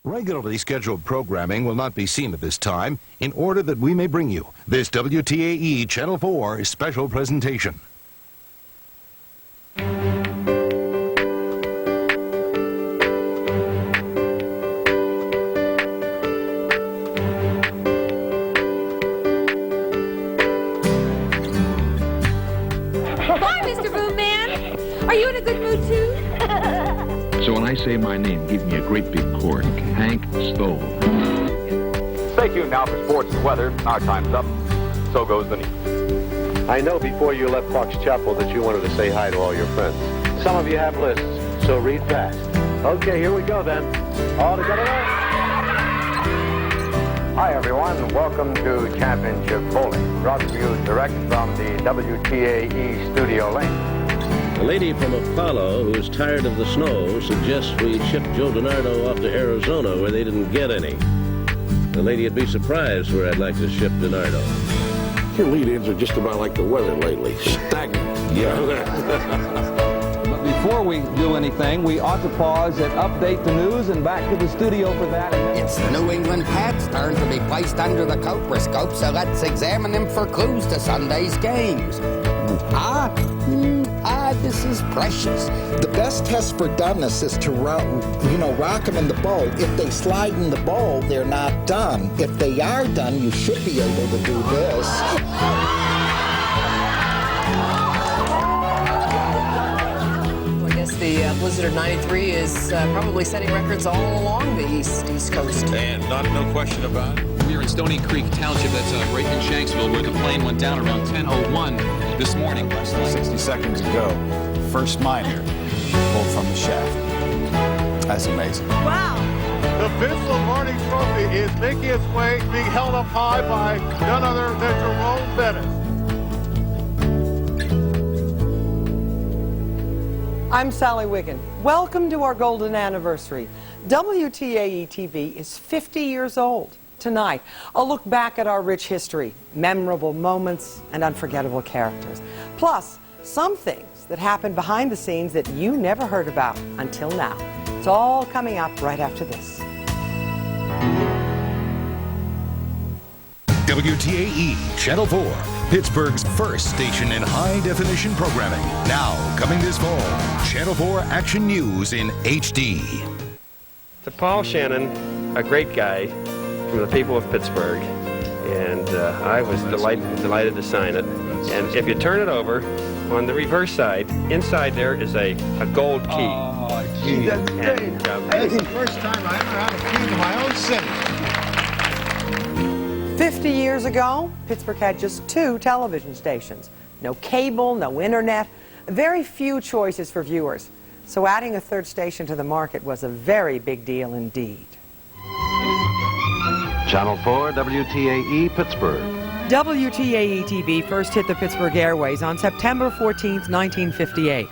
Regularly scheduled programming will not be seen at this time in order that we may bring you this WTAE Channel 4 special presentation. Hi, Mr. Boom Man. Are you in a good mood, too? So when I say my name, give me a great big chord. Hank Stoll. Stay tuned now for sports and weather. Our time's up. So goes the news. I know before you left Fox Chapel that you wanted to say hi to all your friends. Some of you have lists, so read fast. Okay, here we go then. All together now. Hi, everyone. Welcome to Championship Bowling. Brought to you direct from the WTAE studio lane. A lady from Apollo who's tired of the snow suggests we ship Joe DiNardo off to Arizona where they didn't get any. The lady would be surprised where I'd like to ship DiNardo. Your lead-ins are just about like the weather lately. Stagnant. Yeah. But before we do anything, we ought to pause and update the news and back to the studio for that. It's the New England Pat's turn to be placed under the microscope, so let's examine them for clues to Sunday's games. This is precious. The best test for doneness is to rock them in the bowl. If they slide in the bowl, they're not done. If they are done, you should be able to do this. I guess the Blizzard of 93 is probably setting records all along the East Coast. And no question about it. We're in Stony Creek Township, that's right in Shanksville, where the plane went down around 10:01 this morning. 60 seconds ago, first miner pulled from the shaft. That's amazing. Wow. The Vince Lombardi Trophy is making its way, being held up high by none other than Jerome Bettis. I'm Sally Wiggin. Welcome to our golden anniversary. WTAE-TV is 50 years old. Tonight, a look back at our rich history, memorable moments, and unforgettable characters. Plus, some things that happened behind the scenes that you never heard about until now. It's all coming up right after this. WTAE Channel 4, Pittsburgh's first station in high-definition programming. Now, coming this fall, Channel 4 Action News in HD. To Paul Shannon, a great guy from the people of Pittsburgh, and I was delighted to sign it. And if you turn it over, on the reverse side, inside there is a gold key. Oh, gee, that's great. That's the first time I ever had a key to my own city. 50 years ago, Pittsburgh had just 2 television stations. No cable, no internet, very few choices for viewers. So adding a 3rd station to the market was a very big deal indeed. Channel 4, WTAE, Pittsburgh. WTAE-TV first hit the Pittsburgh airways on September 14, 1958.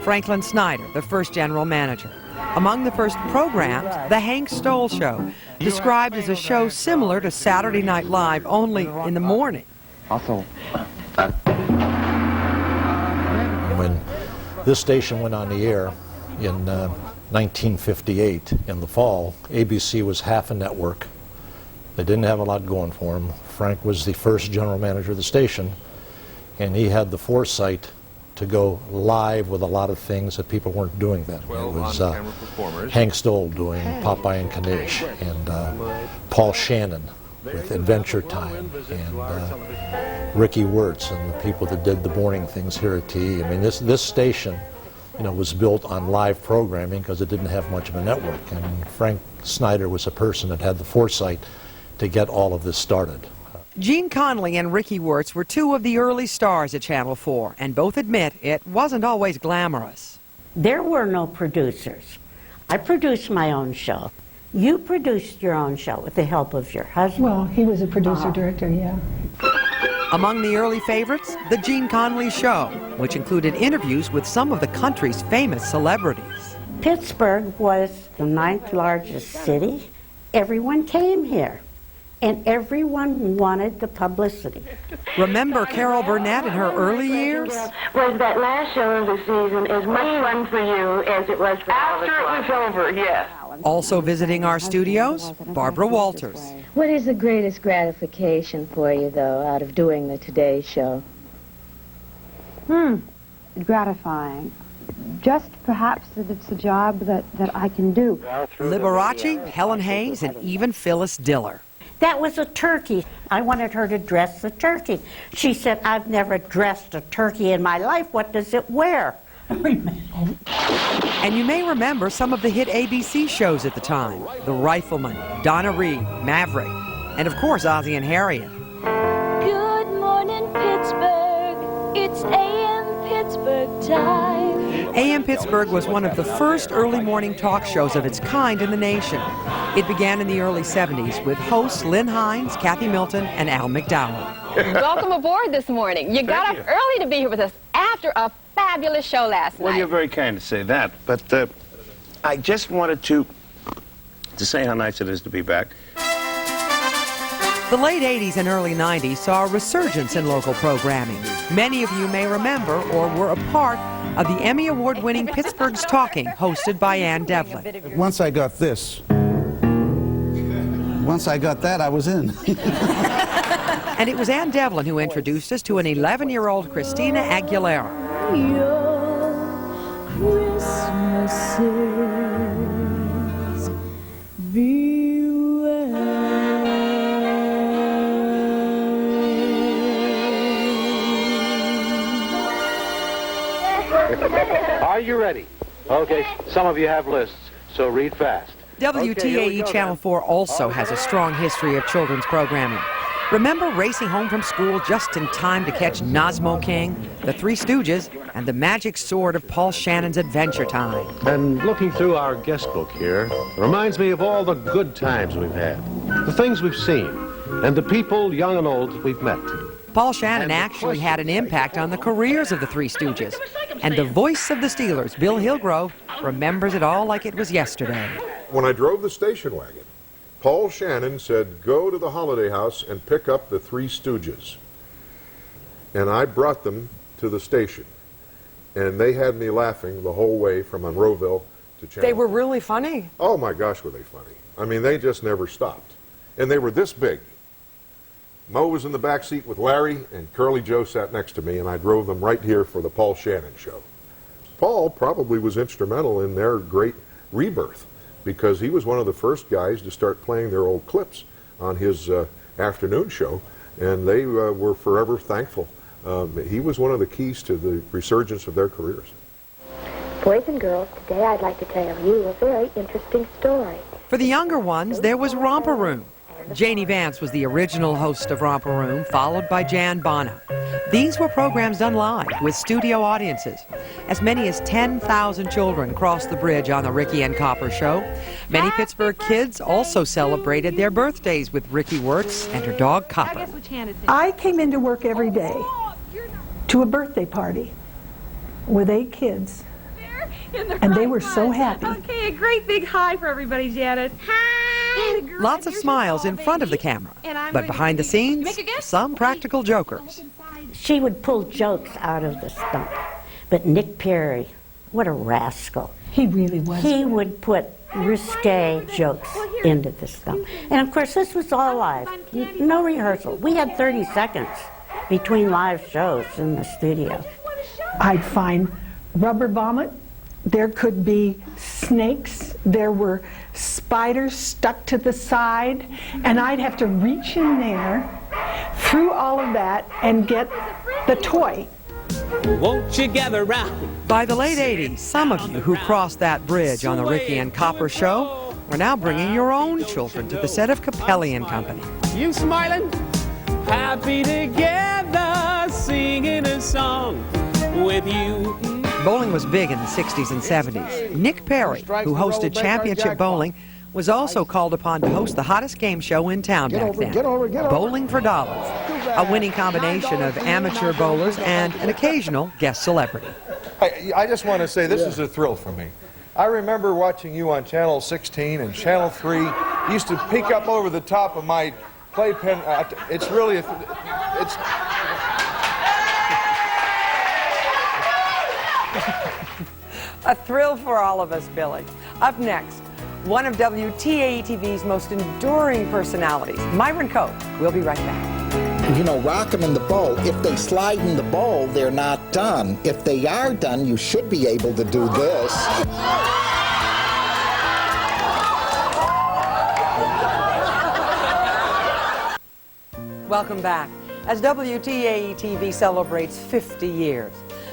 Franklin Snyder, the first general manager. Among the first programs, The Hank Stoll Show, described as a show similar to Saturday Night Live, only in the morning. When this station went on the air in 1958, in the fall, ABC was half a network. They didn't have a lot going for him. Frank was the first general manager of the station, and he had the foresight to go live with a lot of things that people weren't doing then. It was Hank Stoll doing Popeye and Kanish, and Paul Shannon with Adventure Time, and Ricky Wirtz and the people that did the morning things here at TE. I mean, this station, was built on live programming because it didn't have much of a network, and Frank Snyder was a person that had the foresight to get all of this started. Gene Conley and Ricky Wirtz were 2 of the early stars at Channel 4, and both admit it wasn't always glamorous. There were no producers. I produced my own show. You produced your own show with the help of your husband. Well, he was a producer-director, yeah. Among the early favorites, The Gene Conley Show, which included interviews with some of the country's famous celebrities. Pittsburgh was the 9th largest city. Everyone came here, and everyone wanted the publicity. Remember Carol Burnett in her early years? Was that last show of the season as much fun for you as it was for all of us? After it was over, yes. Also visiting our studios, Barbara Walters. What is the greatest gratification for you, though, out of doing the Today Show? Gratifying. Just perhaps that it's a job that I can do. Liberace, Helen Hayes, and even Phyllis Diller. That was a turkey. I wanted her to dress the turkey. She said, I've never dressed a turkey in my life. What does it wear? And you may remember some of the hit ABC shows at the time. The Rifleman, Donna Reed, Maverick, and of course Ozzie and Harriet. Good morning, Pittsburgh. It's AM Pittsburgh time. AM Pittsburgh was one of the first early morning talk shows of its kind in the nation. It began in the early 70s with hosts Lynn Hines, Kathy Milton, and Al McDowell. Welcome aboard this morning. You got up early to be here with us after a fabulous show last night. Well, you're very kind to say that, but I just wanted to say how nice it is to be back. The late 80s and early 90s saw a resurgence in local programming. Many of you may remember or were a part of the Emmy Award-winning Pittsburgh's Talking, hosted by Ann Devlin. Once I got that, I was in. And it was Ann Devlin who introduced us to an 11-year-old Christina Aguilera. Your Christmases Are you ready? Okay, some of you have lists, so read fast. WTAE Channel 4 also has a strong history of children's programming. Remember racing home from school just in time to catch Nosmo King, the Three Stooges, and the magic sword of Paul Shannon's Adventure Time? And looking through our guest book here reminds me of all the good times we've had, the things we've seen, and the people, young and old, we've met. Paul Shannon actually had an impact on the careers of the Three Stooges, and the voice of the Steelers, Bill Hillgrove, remembers it all like it was yesterday. When I drove the station wagon, Paul Shannon said, "Go to the Holiday House and pick up the Three Stooges." And I brought them to the station, and they had me laughing the whole way from Monroeville to Channel. They were really funny. Oh my gosh, were they funny. I mean, they just never stopped. And they were this big. Mo was in the back seat with Larry, and Curly Joe sat next to me, and I drove them right here for the Paul Shannon show. Paul probably was instrumental in their great rebirth, because he was one of the first guys to start playing their old clips on his afternoon show, and they were forever thankful. He was one of the keys to the resurgence of their careers. Boys and girls, today I'd like to tell you a very interesting story. For the younger ones, there was Romper Room. Janie Vance was the original host of Romper Room, followed by Jan Bonham. These were programs done live with studio audiences. As many as 10,000 children crossed the bridge on the Ricky and Copper show. Many Pittsburgh kids also celebrated their birthdays with Ricky Wirtz and her dog Copper. I came into work every day to a birthday party with 8 kids, and they were so happy. Okay, a great big hi for everybody, Janet. Hi! Lots of smiles in front of the camera, but behind the scenes, some practical jokers. She would pull jokes out of the stump. But Nick Perry, what a rascal. He really was. He would put risque jokes into the stump. And of course, this was all live. No rehearsal. We had 30 seconds between live shows in the studio. I'd find rubber vomit. There could be snakes. There were spiders stuck to the side. And I'd have to reach in there through all of that and get the toy. Won't you gather round? By the late 80s, some of you who crossed that bridge on the Ricky and Copper show are now bringing your own children to the set of Capelli and Company. You smiling? Happy together, singing a song with you. Bowling was big in the 60s and 70s. Nick Perry, who hosted Championship Bowling, was also called upon to host the hottest game show in town back then, Bowling for Dollars, a winning combination of amateur bowlers and an occasional guest celebrity. I just want to say this is a thrill for me. I remember watching you on Channel 16 and Channel 3. You used to peek up over the top of my playpen. It's really it's. A thrill for all of us, Billy. Up next, one of WTAE-TV's most enduring personalities, Myron Cope. We'll be right back. You know, rock them in the bowl. If they slide in the bowl, they're not done. If they are done, you should be able to do this. Welcome back. As WTAE-TV celebrates 50 years,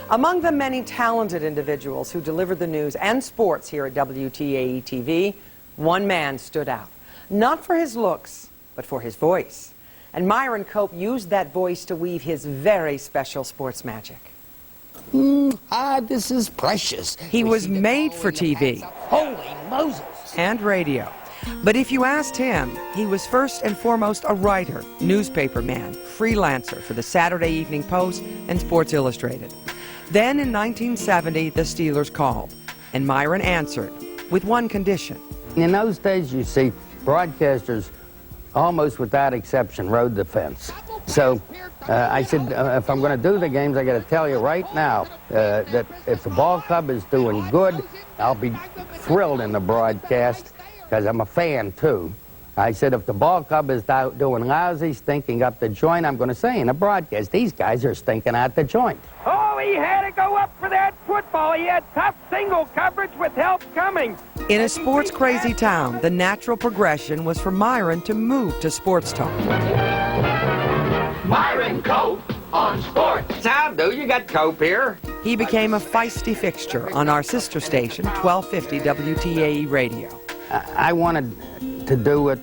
among the many talented individuals who delivered the news and sports here at WTAE-TV, one man stood out. Not for his looks, but for his voice. And Myron Cope used that voice to weave his very special sports magic. This is precious. He was made for TV. Holy Moses. And radio. But if you asked him, he was first and foremost a writer, newspaper man, freelancer for the Saturday Evening Post and Sports Illustrated. Then in 1970, the Steelers called, and Myron answered with one condition. In those days, you see, broadcasters, almost without exception, rode the fence. So I said, if I'm going to do the games, I got to tell you right now that if the ball club is doing good, I'll be thrilled in the broadcast, because I'm a fan, too. I said, if the ball club is doing lousy, stinking up the joint, I'm going to say in a broadcast, these guys are stinking out the joint. Oh, he had to go up for that football. He had tough single coverage with help coming. In a sports-crazy town, the natural progression was for Myron to move to sports talk. Myron Cope on sports. How do you got Cope here? He became a feisty fixture on our sister station, 1250 WTAE Radio. I wanted to do it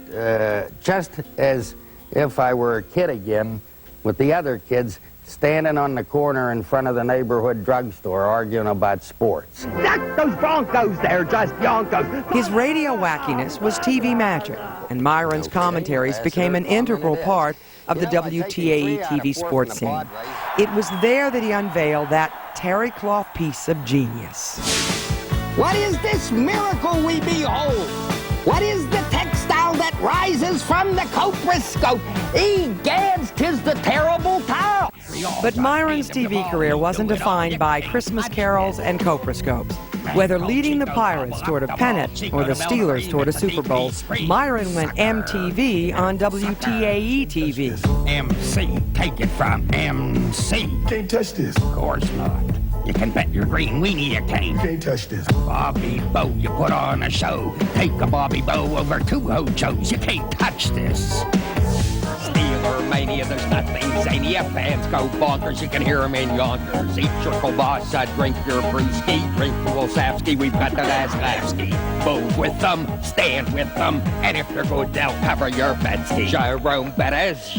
just as if I were a kid again, with the other kids standing on the corner in front of the neighborhood drugstore arguing about sports. Those Broncos there, just Yonkos. His radio wackiness was TV magic, and Myron's commentaries became an integral part of the WTAE-TV sports scene. It was there that he unveiled that terry cloth piece of genius. What is this miracle we behold? What is the textile that rises from the coproscope? Egads, 'tis the terrible towel. But Myron's TV career wasn't defined by Christmas carols and coproscopes. Whether leading the Pirates toward a pennant or the Steelers toward a Super Bowl, Myron went MTV on WTAE-TV. MC, take it from MC. Can't touch this. Of course not. You can bet your green weenie you can't. Can't touch this. Bobby Bow, you put on a show. Take a Bobby Bow over 2 Hojos. You can't touch this. Steeler mania, there's nothing zany. Fans go bonkers, you can hear them in Yonkers. Eat your kielbasa, drink your brewski, drink the Wolsavsky, we've got the Laslavsky. Move with them, stand with them, and if they're good, they'll cover your Betsy. Jerome Bettis,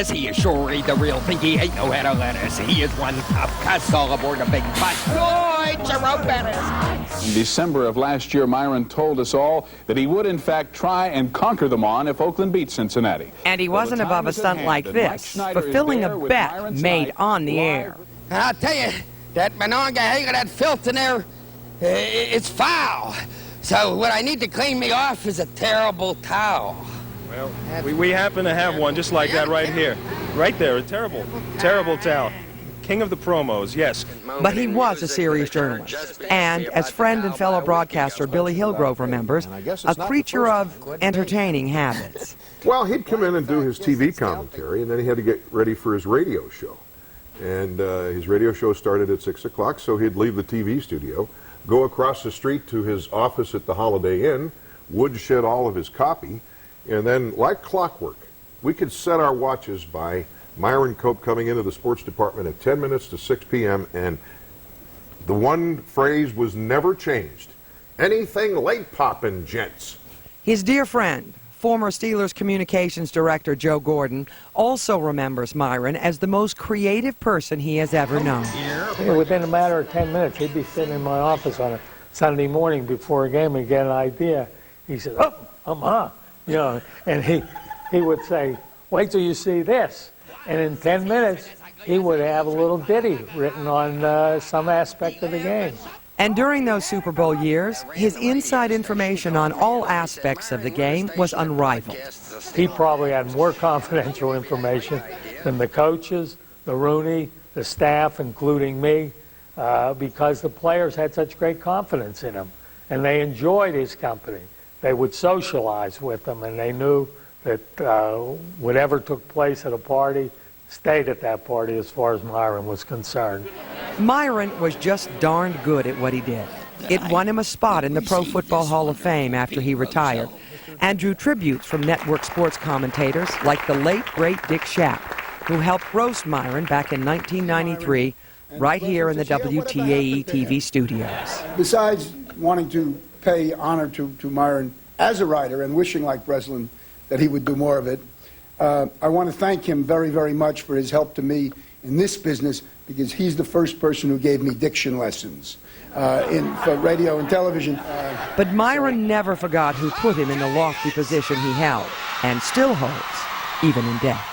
he is sure the real thing, he ain't no head of lettuce. He is one tough cuss all aboard a big bus. Boy, Jerome Bettis! In December of last year, Myron told us all that he would, in fact, try and conquer them on if Oakland beat Cincinnati. And he wasn't above a stunt like this, fulfilling a bet made on the air. I'll tell you, that Monongahela, that filth in there, it's foul. So what I need to clean me off is a terrible towel. Well, we happen to have one just like that right here. Right there, a terrible towel. King of the promos, yes. But he was a serious journalist, and as friend and fellow broadcaster Billy Hillgrove remembers, a creature of entertaining habits. Well, he'd come in and do his TV commentary, and then he had to get ready for his radio show. And his radio show started at 6 o'clock, so he'd leave the TV studio, go across the street to his office at the Holiday Inn, woodshed all of his copy, and then, like clockwork, we could set our watches by Myron Cope coming into the sports department at 10 minutes to 6 p.m., and the one phrase was never changed. Anything late poppin', gents. His dear friend, former Steelers communications director Joe Gordon, also remembers Myron as the most creative person he has ever known. Within a matter of 10 minutes, he'd be sitting in my office on a Sunday morning before a game and get an idea. He said, you know, and he would say, wait till you see this. And in 10 minutes, he would have a little ditty written on some aspect of the game. And during those Super Bowl years, his inside information on all aspects of the game was unrivaled. He probably had more confidential information than the coaches, the Rooney, the staff, including me, because the players had such great confidence in him, and they enjoyed his company. they would socialize with them, and they knew that whatever took place at a party stayed at that party as far as Myron was concerned. Myron was just darned good at what he did. It won him a spot in the Pro Football Hall of Fame after he retired, and drew tributes from network sports commentators like the late, great Dick Schaap, who helped roast Myron back in 1993 right here in the WTAE-TV studios. Besides wanting to pay honor to Myron as a writer and wishing, like Breslin, that he would do more of it, I want to thank him very, very much for his help to me in this business, because he's the first person who gave me diction lessons for radio and television. But Myron never forgot who put him in the lofty position he held, and still holds, even in death.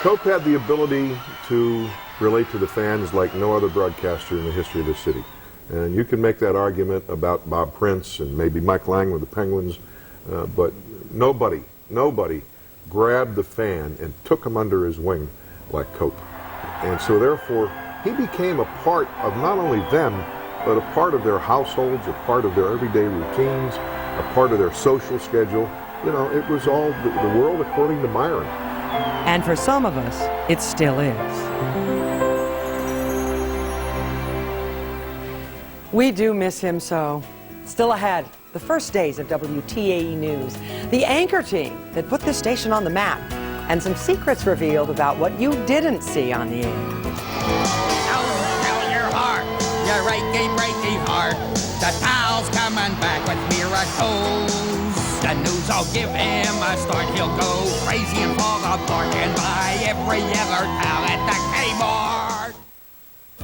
Cope had the ability to relate to the fans like no other broadcaster in the history of the city. And you can make that argument about Bob Prince and maybe Mike Lang with the Penguins, but nobody grabbed the fan and took him under his wing like Cope. And so therefore, he became a part of not only them, but a part of their households, a part of their everyday routines, a part of their social schedule. You know, it was all the world according to Myron. And for some of us, it still is. We do miss him so. Still ahead, the first days of WTAE News, the anchor team that put this station on the map, and some secrets revealed about what you didn't see on the air. Tell your heart, your breaky heart. The towel's coming back with miracles. The news will give him a start. He'll go crazy and fall apart and buy every other towel at the Kmart.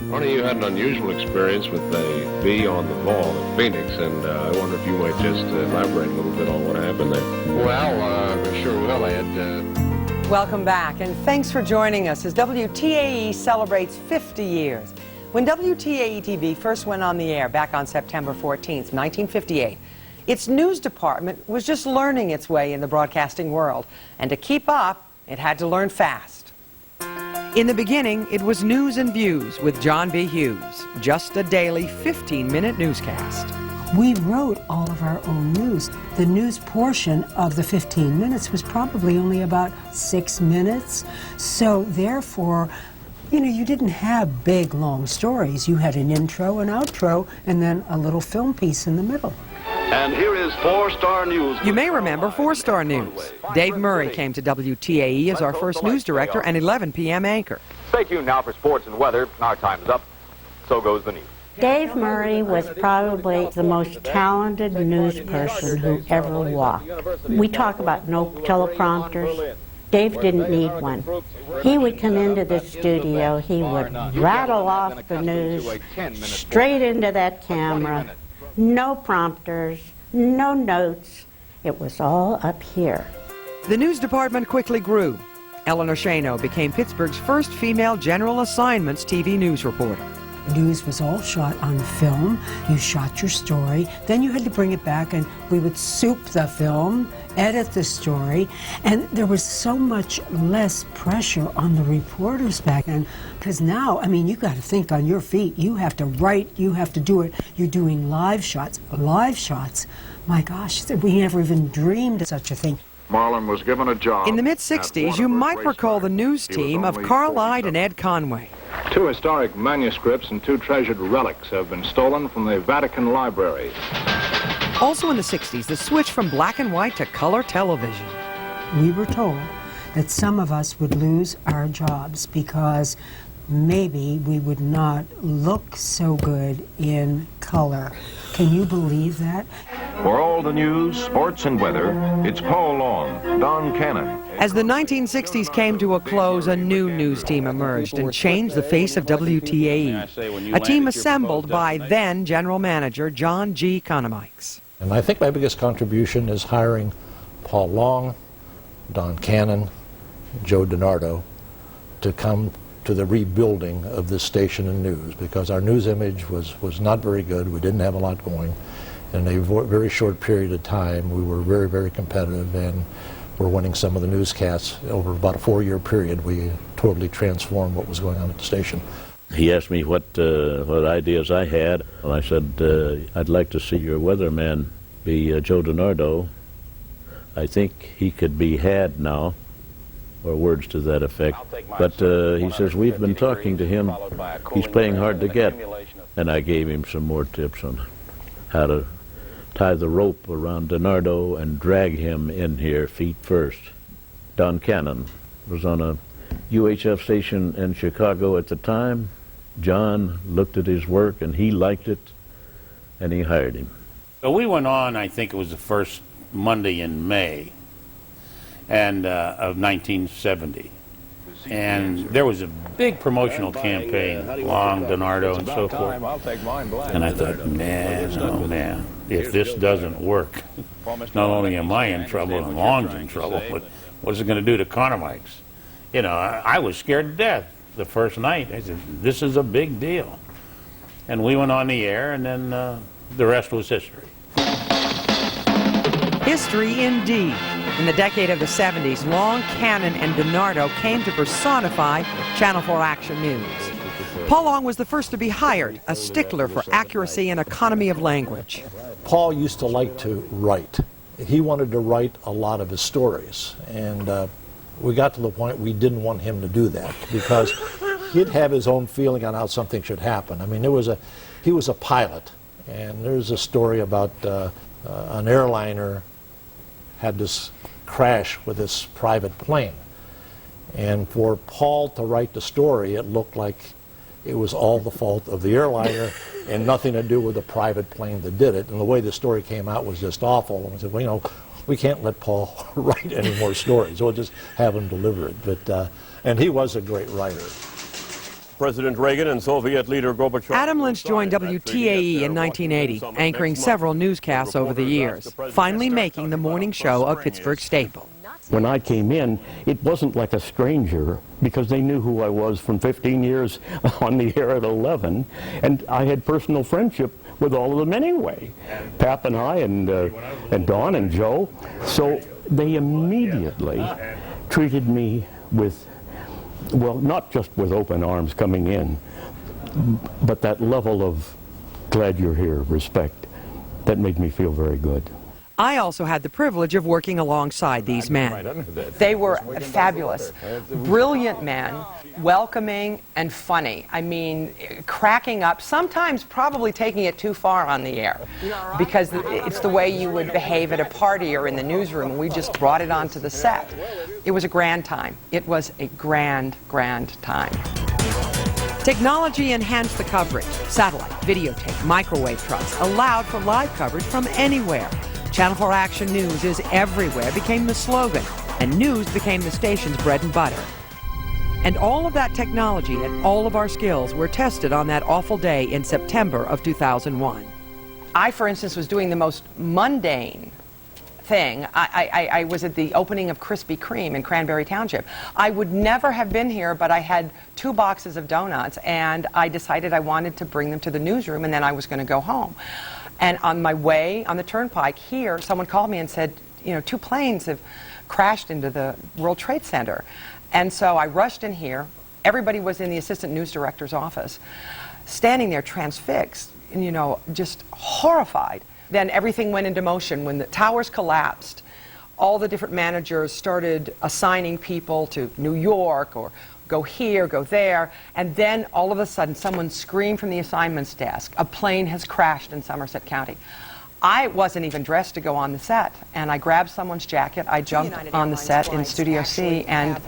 Ronnie, you had an unusual experience with a bee on the ball at Phoenix, and I wonder if you might just elaborate a little bit on what happened there. Well, sure will, Ed. Welcome back, and thanks for joining us as WTAE celebrates 50 years. When WTAE-TV first went on the air back on September 14th, 1958, its news department was just learning its way in the broadcasting world, and to keep up, it had to learn fast. In the beginning, it was News and Views with John B. Hughes, just a daily 15-minute newscast. We wrote all of our own news. The news portion of the 15 minutes was probably only about 6 minutes. So therefore, you know, you didn't have big, long stories. You had an intro, an outro, and then a little film piece in the middle. And here is 4-Star News. You may remember 4-Star News. Dave Murray came to WTAE as our first news director and 11 p.m. anchor. Stay tuned now for sports and weather. Our time's up. So goes the news. Dave Murray was probably the most talented news person who ever walked. We talk about no teleprompters. Dave didn't need one. He would come into the studio, he would rattle off the news straight into that camera. No prompters, no notes. It was all up here. The news department quickly grew. Eleanor Shano became Pittsburgh's first female general assignments TV news reporter. News was all shot on film. You shot your story, then you had to bring it back and we would soup the film, edit the story, and there was so much less pressure on the reporters back then. Because now, I mean, you got to think on your feet. You have to write, you have to do it. You're doing live shots. Live shots, my gosh, we never even dreamed of such a thing. Marlon was given a job. In the mid-60s, you might recall the news team of Carl Ide and Ed Conway. 2 historic manuscripts and 2 treasured relics have been stolen from the Vatican Library. Also in the 60s, the switch from black and white to color television. We were told that some of us would lose our jobs because maybe we would not look so good in color. Can you believe that? For all the news, sports, and weather, it's Paul Long, Don Cannon. As the 1960s came to a close, a new news team emerged and changed the face of WTAE. A team assembled by then General Manager John G. Conomikes. And I think my biggest contribution is hiring Paul Long, Don Cannon, Joe DiNardo to come to the rebuilding of this station and news, because our news image was not very good. We didn't have a lot going. In a very short period of time, we were very, very competitive, and we're winning some of the newscasts. Over about a 4-year period, we totally transformed what was going on at the station. He asked me what ideas I had, and I said, I'd like to see your weatherman be Joe DiNardo I think he could be had now, or words to that effect. But he says, we've been talking to him. He's playing hard to get. And I gave him some more tips on how to tie the rope around DiNardo and drag him in here feet first. Don Cannon was on a UHF station in Chicago at the time. John looked at his work and he liked it, and he hired him. So we went on, I think it was the first Monday in May and of 1970. And there was a big promotional campaign along DiNardo and so forth. And I thought, man, oh man, if this doesn't work, not only am I in trouble and Long's in trouble, but what's it going to do to Carnamikes? You know, I was scared to death the first night. I said, this is a big deal. And we went on the air, and then the rest was history. History indeed. In the decade of the 70s, Long, Cannon, and DiNardo came to personify Channel 4 Action News. Paul Long was the first to be hired, a stickler for accuracy and economy of language. Paul used to like to write. He wanted to write a lot of his stories, and we got to the point we didn't want him to do that because he'd have his own feeling on how something should happen. I mean, he was a pilot, and there's a story about an airliner had this crash with this private plane. And for Paul to write the story, it looked like it was all the fault of the airliner and nothing to do with the private plane that did it. And the way the story came out was just awful. And we said, well, you know, we can't let Paul write any more stories. We'll just have him deliver it. But, and he was a great writer. President Reagan and Soviet leader Gorbachev. Adam Lynch joined WTAE in 1980, anchoring several newscasts over the years, finally making the morning show a Pittsburgh staple. When I came in, it wasn't like a stranger because they knew who I was from 15 years on the air at 11, and I had personal friendship with all of them anyway, Pap and I and Don and Joe. So they immediately treated me with, well, not just with open arms coming in, but that level of glad you're here, respect, that made me feel very good. I also had the privilege of working alongside these men. They were fabulous, brilliant men, welcoming and funny. I mean, cracking up, sometimes probably taking it too far on the air, because it's the way you would behave at a party or in the newsroom, and we just brought it onto the set. It was a grand time. It was a grand, grand time. Technology enhanced the coverage. Satellite, videotape, microwave trucks allowed for live coverage from anywhere. Channel 4 Action News is everywhere became the slogan, and news became the station's bread and butter. And all of that technology and all of our skills were tested on that awful day in September of 2001. I, for instance, was doing the most mundane thing. I was at the opening of Krispy Kreme in Cranberry Township. I would never have been here, but I had 2 boxes of donuts, and I decided I wanted to bring them to the newsroom, and then I was going to go home. And on my way on the turnpike here, someone called me and said, you know, 2 planes have crashed into the World Trade Center. And so I rushed in here. Everybody was in the assistant news director's office, standing there transfixed, and, you know, just horrified. Then everything went into motion. When the towers collapsed, all the different managers started assigning people to New York or go here, go there, and then all of a sudden someone screamed from the assignments desk, a plane has crashed in Somerset County. I wasn't even dressed to go on the set, and I grabbed someone's jacket, I jumped on the set in Studio C, and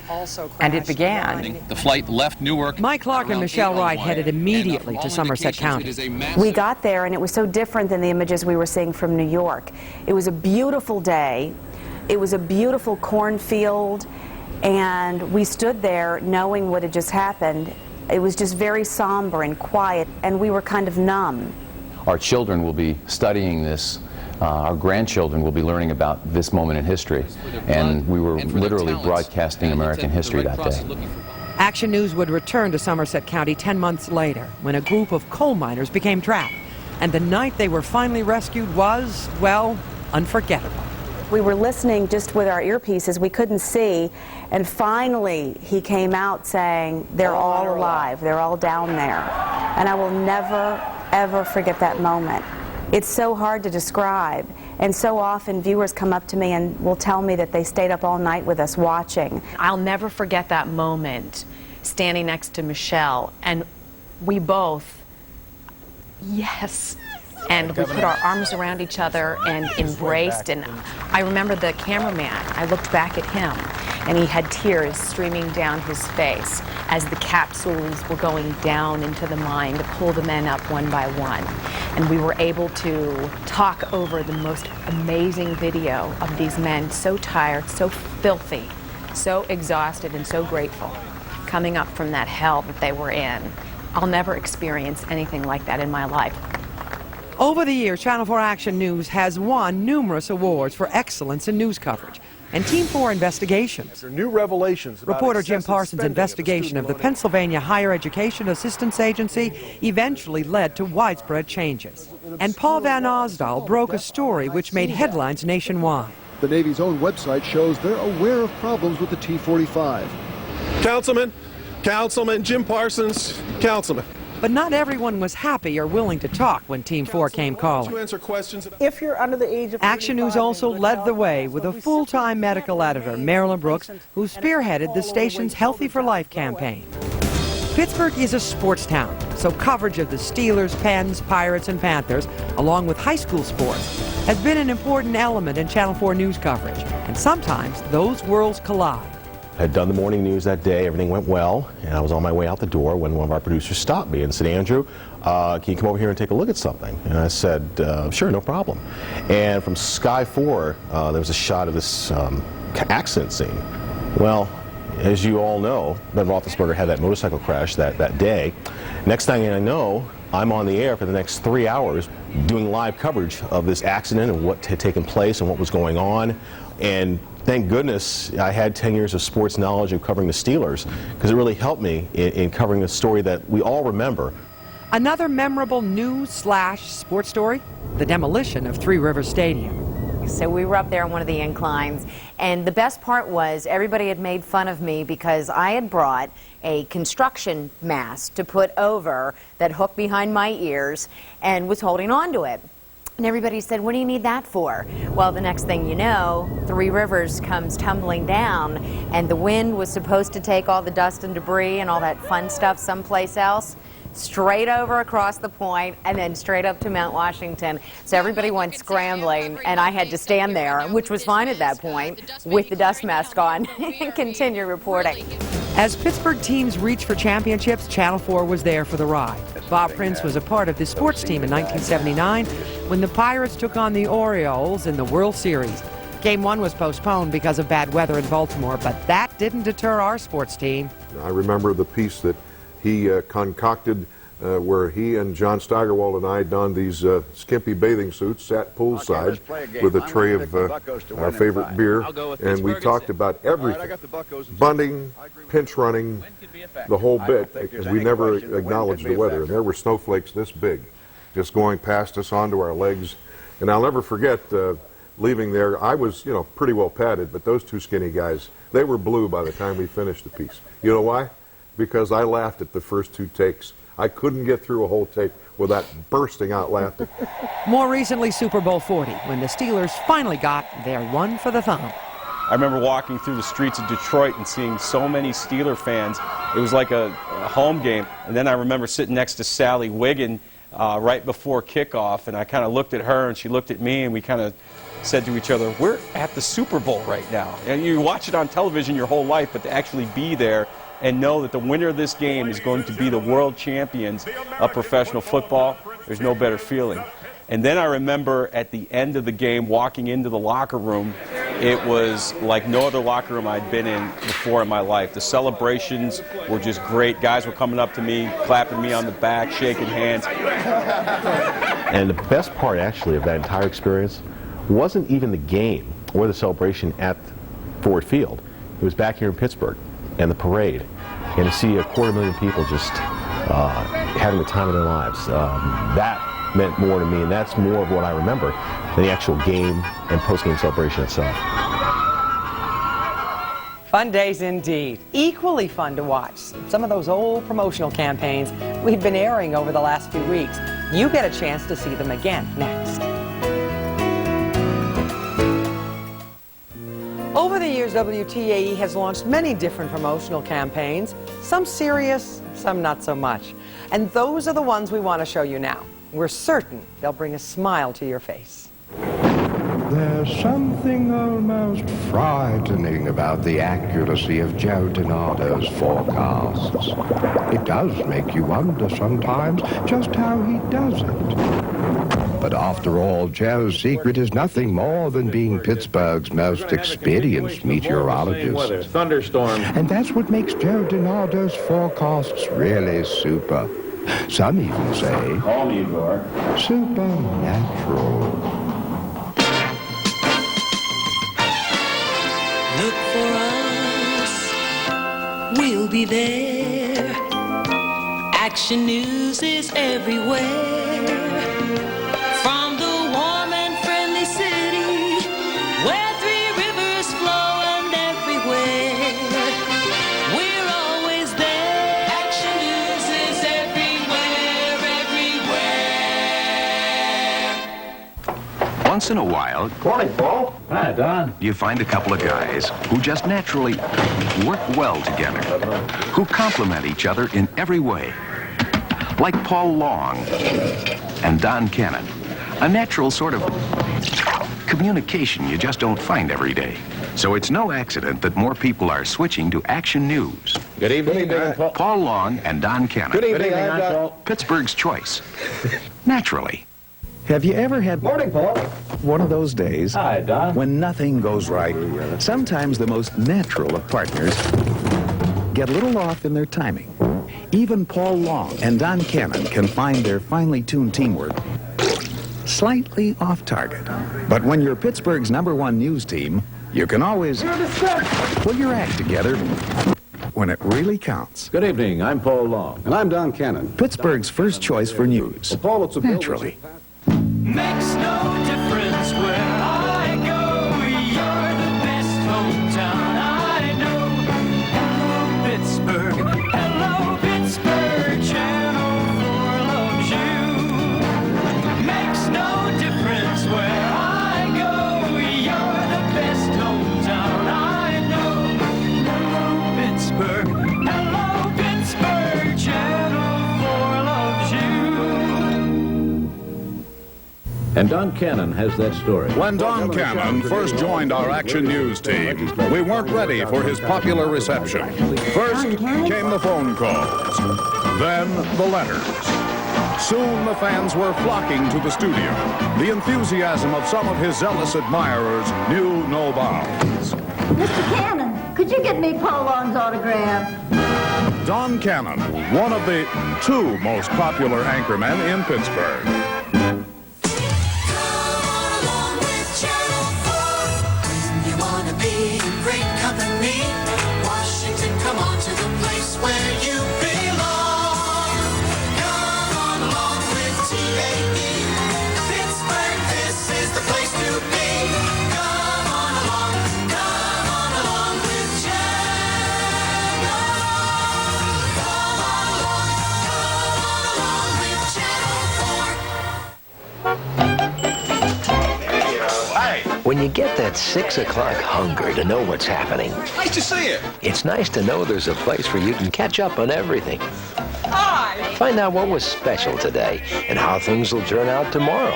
it began. The flight left Newark. Mike Clark and Michelle Wright headed immediately to Somerset County. We got there, and it was so different than the images we were seeing from New York. It was a beautiful day. It was a beautiful cornfield. And we stood there knowing what had just happened. It was just very somber and quiet, and we were kind of numb. Our children will be studying this. Our grandchildren will be learning about this moment in history. And we were literally broadcasting American history that day. Action News would return to Somerset County 10 months later when a group of coal miners became trapped. And the night they were finally rescued was, well, unforgettable. We were listening just with our earpieces. We couldn't see. And finally, he came out saying, they're all alive. They're all down there. And I will never, ever forget that moment. It's so hard to describe. And so often viewers come up to me and will tell me that they stayed up all night with us watching. I'll never forget that moment, standing next to Michelle, and we both, yes, and we put our arms around each other and embraced. And I remember the cameraman, I looked back at him, and he had tears streaming down his face as the capsules were going down into the mine to pull the men up one by one. And we were able to talk over the most amazing video of these men, so tired, so filthy, so exhausted, and so grateful, coming up from that hell that they were in. I'll never experience anything like that in my life. Over the years, Channel 4 Action News has won numerous awards for excellence in news coverage and Team 4 investigations. New revelations. Reporter Jim Parsons' investigation of the Pennsylvania Higher Education Assistance Agency eventually led to widespread changes. And Paul Van Osdal broke a story which made headlines nationwide. The Navy's own website shows they're aware of problems with the T-45. Councilman, Jim Parsons, Councilman. But not everyone was happy or willing to talk when Team 4 came calling. If you're under the age of Action News also led the way with a full-time medical editor, Marilyn Brooks, who spearheaded the station's Healthy for Life campaign. Pittsburgh is a sports town, so coverage of the Steelers, Pens, Pirates, and Panthers, along with high school sports, has been an important element in Channel 4 news coverage, and sometimes those worlds collide. I had done the morning news that day, everything went well, and I was on my way out the door when one of our producers stopped me and said, Andrew, can you come over here and take a look at something? And I said, sure, no problem. And from Sky 4, there was a shot of this accident scene. Well, as you all know, Ben Roethlisberger had that motorcycle crash that day. Next thing I know, I'm on the air for the next 3 hours doing live coverage of this accident and what had taken place and what was going on. And thank goodness I had 10 years of sports knowledge of covering the Steelers, because it really helped me in covering a story that we all remember. Another memorable news/sports story, the demolition of Three Rivers Stadium. So we were up there on one of the inclines, and the best part was everybody had made fun of me because I had brought a construction mast to put over that hooked behind my ears and was holding on to it. And everybody said, what do you need that for? Well, the next thing you know, Three Rivers comes tumbling down, and the wind was supposed to take all the dust and debris and all that fun stuff someplace else, straight over across the point, and then straight up to Mount Washington. So everybody went scrambling, and I had to stand there, which was fine at that point, with the dust mask on and continue reporting. As Pittsburgh teams reached for championships, Channel 4 was there for the ride. Bob Prince was a part of the sports team in 1979 when the Pirates took on the Orioles in the World Series. Game 1 was postponed because of bad weather in Baltimore, but that didn't deter our sports team. I remember the piece that he concocted where he and John Steigerwald and I donned these skimpy bathing suits, sat poolside with a tray of our favorite beer, and we talked about everything, bunting, pinch running, the whole bit, and we never acknowledged the weather. And there were snowflakes this big just going past us onto our legs. And I'll never forget leaving there. I was, pretty well padded, but those two skinny guys, they were blue by the time we finished the piece. You know why? Because I laughed at the first 2 takes. I couldn't get through a whole take without bursting out laughing. More recently, Super Bowl 40, when the Steelers finally got their one for the thumb. I remember walking through the streets of Detroit and seeing so many Steeler fans. It was like a home game. And then I remember sitting next to Sally Wiggin right before kickoff, and I kind of looked at her, and she looked at me, and we kind of said to each other, we're at the Super Bowl right now. And you watch it on television your whole life, but to actually be there and know that the winner of this game is going to be the world champions of professional football, there's no better feeling. And then I remember at the end of the game walking into the locker room, it was like no other locker room I'd been in before in my life. The celebrations were just great. Guys were coming up to me, clapping me on the back, shaking hands. And the best part actually of that entire experience wasn't even the game or the celebration at Ford Field. It was back here in Pittsburgh and the parade, and to see 250,000 people just having the time of their lives. That meant more to me, and that's more of what I remember than the actual game and post-game celebration itself. Fun days indeed. Equally fun to watch. Some of those old promotional campaigns we've been airing over the last few weeks. You get a chance to see them again next. Over the years, WTAE has launched many different promotional campaigns, some serious, some not so much. And those are the ones we want to show you now. We're certain they'll bring a smile to your face. There's something almost frightening about the accuracy of Joe DiNardo's forecasts. It does make you wonder sometimes just how he does it. But after all, Joe's secret is nothing more than being Pittsburgh's most experienced meteorologist. Thunderstorm. And that's what makes Joe DiNardo's forecasts really super. Some even say, Call me, Igor. supernatural. Look for us, we'll be there. Action News is everywhere. From the warm and friendly city, where three rivers flow and everywhere. We're always there. Action News is everywhere, everywhere. Once in a while, Morning, Paul. Hi, Don. you find a couple of guys who just naturally work well together, who complement each other in every way. Like Paul Long and Don Cannon. A natural sort of communication you just don't find every day. So it's no accident that more people are switching to Action News. Good evening, Paul Long and Don Cannon. Good evening, Paul. Pittsburgh's choice. Naturally. Have you ever had one of those days Hi, Don. when nothing goes right? Sometimes the most natural of partners get a little off in their timing. Even Paul Long and Don Cannon can find their finely tuned teamwork slightly off target. But when you're Pittsburgh's #1 news team, you can always pull your act together when it really counts. Good evening. I'm Paul Long. And I'm Don Cannon. Pittsburgh's first choice for news. Naturally. Makes no difference where I go, you're the best hometown I know. Hello, Pittsburgh, hello, Pittsburgh, Channel 4 loves you. Makes no difference where I go, you're the best hometown I know. Hello, Pittsburgh, hello, Pittsburgh, Channel 4 loves you. And Don Cannon has that story. When Don Cannon first joined our Action News team, we weren't ready for his popular reception. First came the phone calls, then the letters. Soon the fans were flocking to the studio. The enthusiasm of some of his zealous admirers knew no bounds. Mr. Cannon, could you get me Paul Long's autograph? Don Cannon, one of the 2 most popular anchormen in Pittsburgh. When you get that 6 o'clock hunger to know what's happening. Nice to see you. It's nice to know there's a place where you can catch up on everything. Hi. Find out what was special today and how things will turn out tomorrow.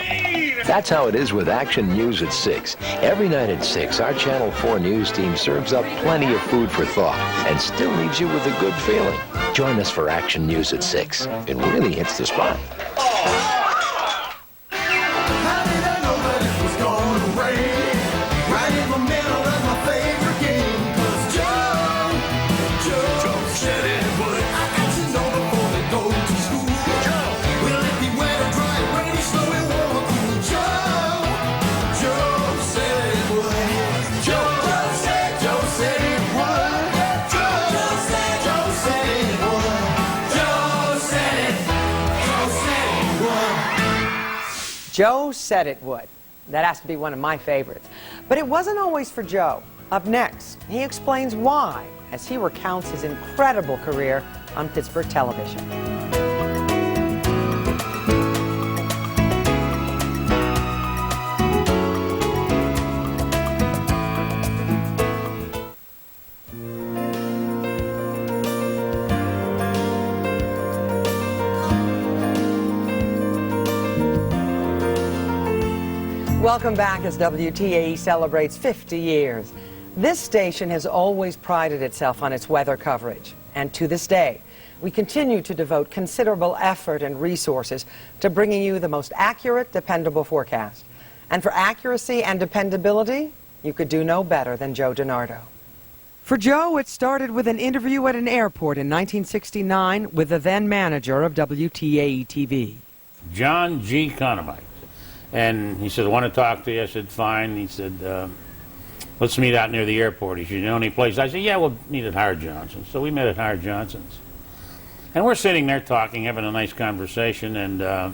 That's how it is with Action News at 6. Every night at 6, our Channel 4 news team serves up plenty of food for thought and still leaves you with a good feeling. Join us for Action News at 6. It really hits the spot. Joe said it would. That has to be one of my favorites. But it wasn't always for Joe. Up next, he explains why, as he recounts his incredible career on Pittsburgh television. Welcome back as WTAE celebrates 50 years. This station has always prided itself on its weather coverage, and to this day, we continue to devote considerable effort and resources to bringing you the most accurate, dependable forecast. And for accuracy and dependability, you could do no better than Joe DiNardo. For Joe, it started with an interview at an airport in 1969 with the then manager of WTAE-TV. John G. Conomite. And he said, I want to talk to you. I said, fine. He said, let's meet out near the airport. He said, you know any place? I said, yeah, we'll meet at Howard Johnson's. So we met at Howard Johnson's. And we're sitting there talking, having a nice conversation, and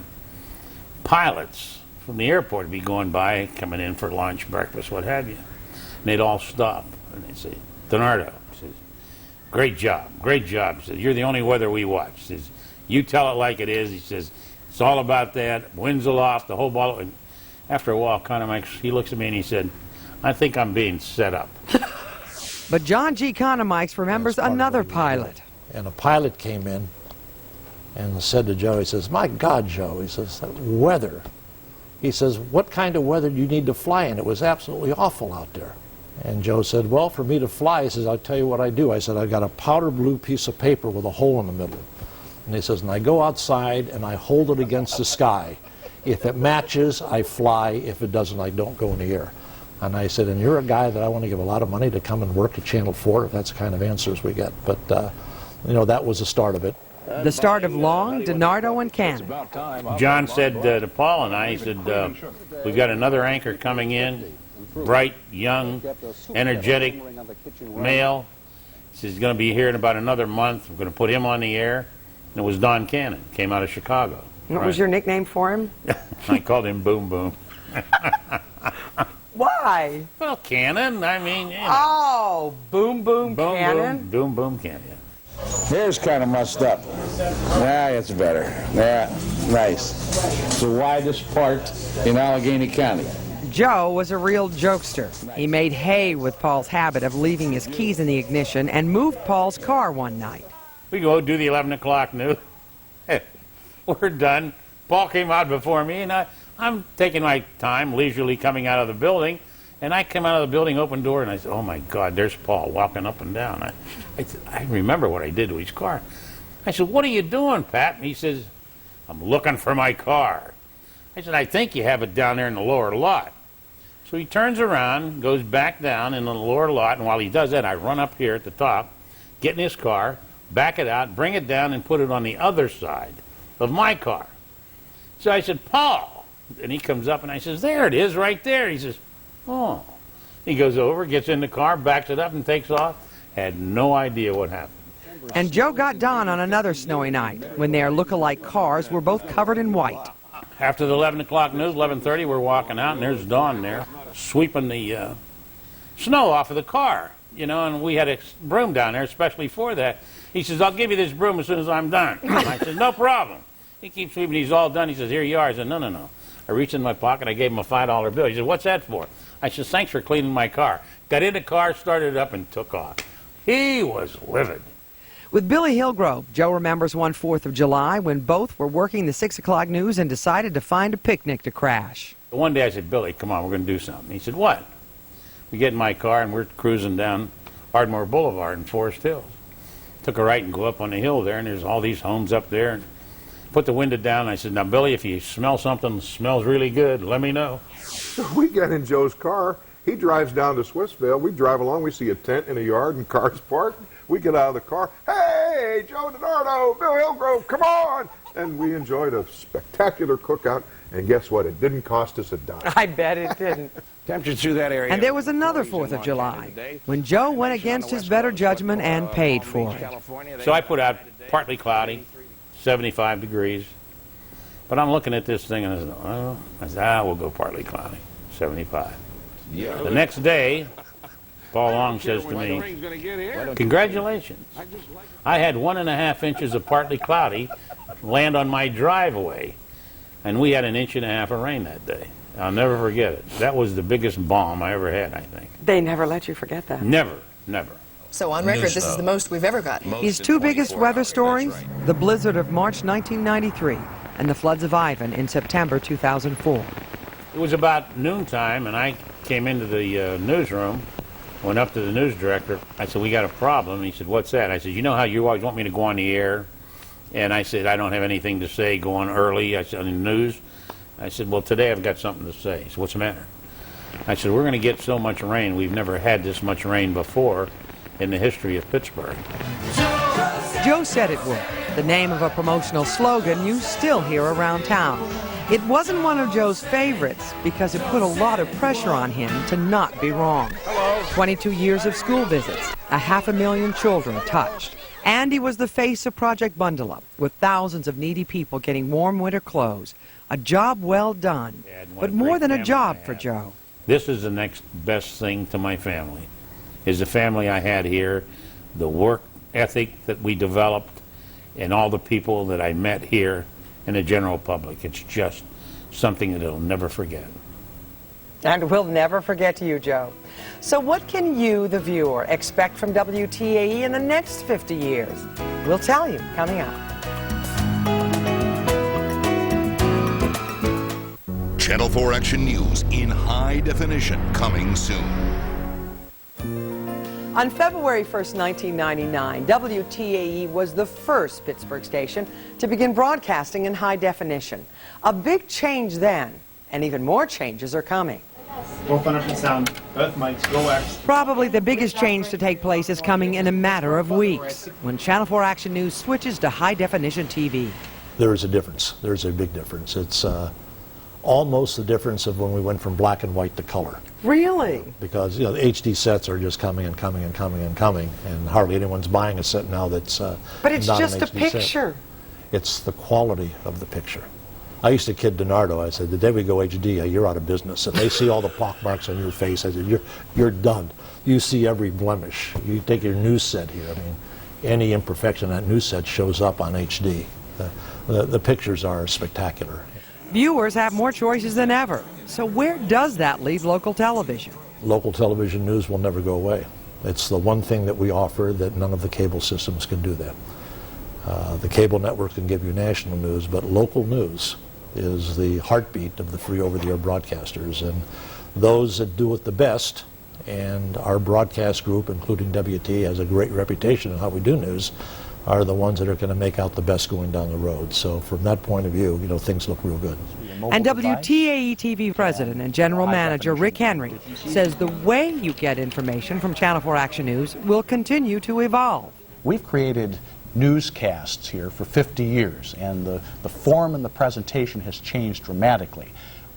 pilots from the airport would be going by, coming in for lunch, breakfast, what have you. And they'd all stop. And they'd say, DiNardo, he says, great job, great job. He says, you're the only weather we watch. He says, you tell it like it is. He says, it's all about that. Winds aloft, the whole ball. And after a while, he looks at me and he said, I think I'm being set up. But John G. Conomikes remembers another pilot. And a pilot came in and said to Joe, he says, my God, Joe, he says, weather. He says, what kind of weather do you need to fly in? It was absolutely awful out there. And Joe said, well, for me to fly, he says, I'll tell you what I do. I said, I've got a powder blue piece of paper with a hole in the middle. And he says, and I go outside and I hold it against the sky. If it matches, I fly. If it doesn't, I don't go in the air. And I said, and you're a guy that I want to give a lot of money to come and work at Channel 4, if that's the kind of answers we get. But, you know, that was the start of it. The start of Long, DiNardo, and Cannon. John said to Paul and I, he said, we've got another anchor coming in, bright, young, energetic male. He says he's going to be here in about another month. We're going to put him on the air. And it was Don Cannon, came out of Chicago. What was your nickname for him? I called him Boom Boom. Why? Well, Cannon, I mean, you know. Oh, Boom Boom Cannon? Boom Boom Cannon. Here's kind of messed up. Yeah, it's better. Yeah, nice. It's the widest part in Allegheny County. Joe was a real jokester. He made hay with Paul's habit of leaving his keys in the ignition and moved Paul's car one night. We go do the 11 o'clock news. We're done. Paul came out before me, and I'm taking my time, leisurely coming out of the building. And I come out of the building, open door, and I said, oh, my God, there's Paul walking up and down. I remember what I did to his car. I said, what are you doing, Pat? And he says, I'm looking for my car. I said, I think you have it down there in the lower lot. So he turns around, goes back down in the lower lot, and while he does that, I run up here at the top, get in his car, back it out, bring it down, and put it on the other side of my car. So I said, Paul. And he comes up, and I says, there it is, right there. He says, oh. He goes over, gets in the car, backs it up, and takes off. Had no idea what happened. And Joe got Don on another snowy night when their look-alike cars were both covered in white. After the 11 o'clock news, 11:30, we're walking out, and there's Don there sweeping the snow off of the car. You know, and we had a broom down there especially for that. He says, I'll give you this broom as soon as I'm done. I said, no problem. He keeps sweeping. He's all done. He says, here you are. I said, no, no, no. I reached in my pocket. I gave him a $5 bill. He said, what's that for? I said, thanks for cleaning my car. Got in the car, started it up, and took off. He was livid. With Billy Hillgrove, Joe remembers one 4th of July when both were working the 6 o'clock news and decided to find a picnic to crash. One day I said, Billy, come on, we're going to do something. He said, what? We get in my car, and we're cruising down Ardmore Boulevard in Forest Hills. Took a right and go up on the hill there, and there's all these homes up there. And put the window down, and I said, now, Billy, if you smell something that smells really good, let me know. So we get in Joe's car. He drives down to Swissvale. We drive along. We see a tent in a yard and cars parked. We get out of the car. Hey, Joe DiNardo, Bill Hillgrove, come on! And we enjoyed a spectacular cookout. And guess what? It didn't cost us a dime. I bet it didn't. Temperature through that area. And there was another 4th of July when Joe went against his better judgment and paid for it. So I put out partly cloudy, 75 degrees. But I'm looking at this thing and I said, we'll go partly cloudy, 75. Yeah. The next day, Paul Long says to me, congratulations. I had 1.5 inches of partly cloudy land on my driveway, and we had 1.5 inches of rain that day. I'll never forget it. That was the biggest bomb I ever had, I think. They never let you forget that. Never, never. So on record, this is the most we've ever gotten. His two biggest weather stories, the blizzard of March 1993 and the floods of Ivan in September 2004. It was about noontime, and I came into the newsroom, went up to the news director. I said, we got a problem. He said, what's that? I said, you know how you always want me to go on the air? And I said, I don't have anything to say, go on early. I said, on the news. I said, well, today I've got something to say. He said, what's the matter? I said, we're going to get so much rain. We've never had this much rain before in the history of Pittsburgh. Joe said it would. The name of a promotional slogan you still hear around town. It wasn't one of Joe's favorites because it put a lot of pressure on him to not be wrong. 22 years of school visits, 500,000 children touched. And he was the face of Project Bundle Up, with thousands of needy people getting warm winter clothes. A job well done, but more than a job for Joe. This is the next best thing to my family, is the family I had here, the work ethic that we developed, and all the people that I met here in the general public. It's just something that I'll never forget. And we'll never forget you, Joe. So what can you, the viewer, expect from WTAE in the next 50 years? We'll tell you coming up. Channel 4 Action News in high definition coming soon. On February 1st, 1999, WTAE was the first Pittsburgh station to begin broadcasting in high definition. A big change then, and even more changes are coming. Both 100% sound, both mics, go X. Probably the biggest change to take place is coming in a matter of weeks, when Channel 4 Action News switches to high definition TV. There is a difference. There's a big difference. It's almost the difference of when we went from black and white to color. Really? Because, you know, the HD sets are just coming and coming and coming and coming, and hardly anyone's buying a set now that's but it's not just an a HD picture. Set. It's the quality of the picture. I used to kid DiNardo. I said, the day we go HD, you're out of business. And they see all the pockmarks on your face. I said, you're done. You see every blemish. You take your news set here. I mean, any imperfection on that news set shows up on HD. The pictures are spectacular. Viewers have more choices than ever. So where does that leave local television? Local television news will never go away. It's the one thing that we offer that none of the cable systems can do that. The cable network can give you national news, but local news is the heartbeat of the free over-the-air broadcasters. And those that do it the best, and our broadcast group, including WTAE, has a great reputation in how we do news, are the ones that are going to make out the best going down the road. So from that point of view, you know, things look real good. And WTAE-TV President and General Manager Rick Henry says the way you get information from Channel 4 Action News will continue to evolve. We've created newscasts here for 50 years, and the form and the presentation has changed dramatically.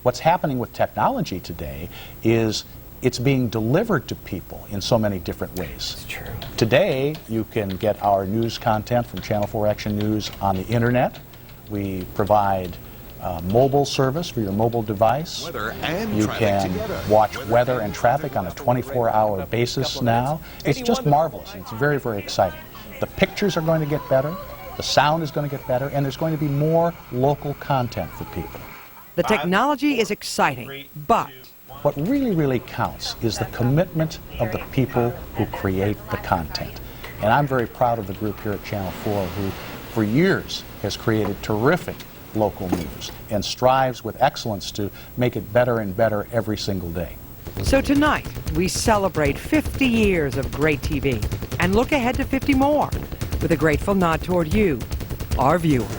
What's happening with technology today is it's being delivered to people in so many different ways. It's true. Today, you can get our news content from Channel 4 Action News on the internet. We provide mobile service for your mobile device. You can watch weather and traffic on a 24-hour basis now. It's just marvelous. It's very, very exciting. The pictures are going to get better, the sound is going to get better, and there's going to be more local content for people. The technology is exciting, but what really, really counts is the commitment of the people who create the content. And I'm very proud of the group here at Channel 4 who, for years, has created terrific local news and strives with excellence to make it better and better every single day. So tonight, we celebrate 50 years of great TV and look ahead to 50 more with a grateful nod toward you, our viewers.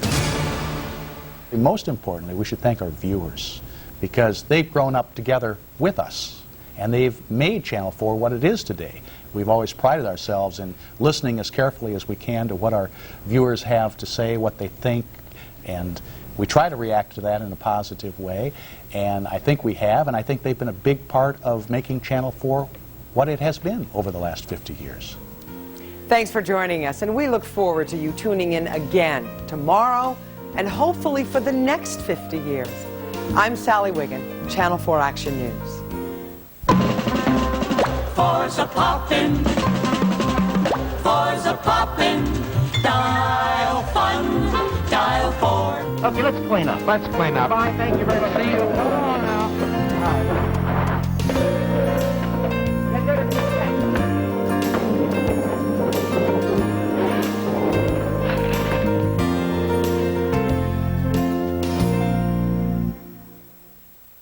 Most importantly, we should thank our viewers because they've grown up together with us and they've made Channel 4 what it is today. We've always prided ourselves in listening as carefully as we can to what our viewers have to say, what they think, and we try to react to that in a positive way, and I think we have, and I think they've been a big part of making Channel 4 what it has been over the last 50 years. Thanks for joining us, and we look forward to you tuning in again tomorrow and hopefully for the next 50 years. I'm Sally Wiggin, Channel 4 Action News. Four's a poppin', four's a poppin', dial fun, dial 4. Okay, let's clean up. Let's clean up. Bye, thank you very much. See you. Hold on now. All right.